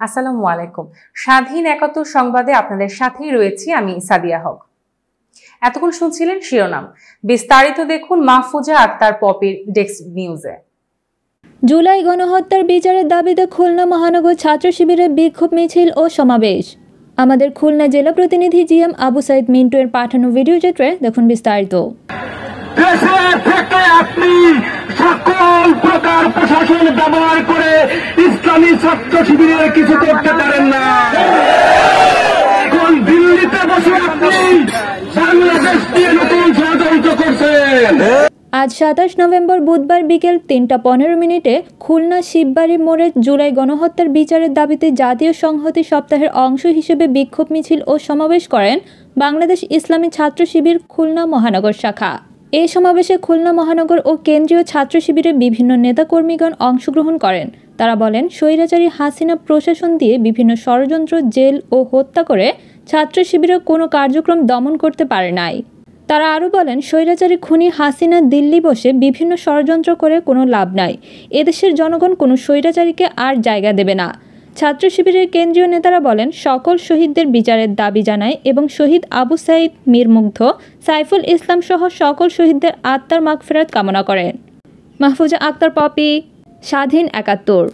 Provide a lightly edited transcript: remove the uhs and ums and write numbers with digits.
আসসালামু আলাইকুম। স্বাধীন ৭১ সংবাদে আপনাদের সাথেই রয়েছি আমি সাদিয়া হক। এতক্ষণ শুনছিলেন শিরোনাম, বিস্তারিত দেখুন মাহফুজা আক্তার পপির ডেস্ক নিউজে। জুলাই গণহত্যার বিচারের দাবিতে খুলনা মহানগর ছাত্র শিবিরের বিক্ষোভ মিছিল ও সমাবেশ। আমাদের খুলনা জেলা প্রতিনিধি জিএম আবু সাইদ মিন্টু এর পাঠানো ভিডিও চিত্রে দেখুন বিস্তারিত। দেশে থেকে আপনি সকল প্রকার প্রশাসন ব্যবহার করে ইসলামী ছাত্র শিবিরের কিছু করতে পারেন না। এখন দিল্লিতে বসে আপনি বাংলাদেশ নিয়ে নতুন ষড়যন্ত্র করছেন। আজ ২৭ নভেম্বর বুধবার বিকেল ৩:১৫ খুলনা শিববাড়ি মোড়ে জুলাই গণহত্যার বিচারের দাবিতে জাতীয় সংহতি সপ্তাহের অংশ হিসেবে বিক্ষোভ মিছিল ও সমাবেশ করেন বাংলাদেশ ইসলামী ছাত্র শিবির খুলনা মহানগর শাখা। এই সমাবেশে খুলনা মহানগর ও কেন্দ্রীয় ছাত্র শিবিরের বিভিন্ন নেতাকর্মীগণ অংশগ্রহণ করেন। তারা বলেন, স্বৈরাচারী হাসিনা প্রশাসন দিয়ে বিভিন্ন ষড়যন্ত্র, জেল ও হত্যা করে ছাত্র শিবিরের কোনো কার্যক্রম দমন করতে পারে নাই। তারা আরও বলেন, স্বৈরাচারী খুনি হাসিনা দিল্লি বসে বিভিন্ন ষড়যন্ত্র করে কোনো লাভ নাই। এদেশের জনগণ কোনো স্বৈরাচারীকে আর জায়গা দেবে না। ছাত্র শিবিরের কেন্দ্রীয় নেতারা বলেন, সকল শহীদদের বিচারের দাবি জানায় এবং শহীদ আবু সাইদ, মীর মুগ্ধ, সাইফুল ইসলাম সহ সকল শহীদদের আত্মার মাগফিরাত কামনা করেন। মাহফুজা আক্তার পপি, স্বাধীন ৭১।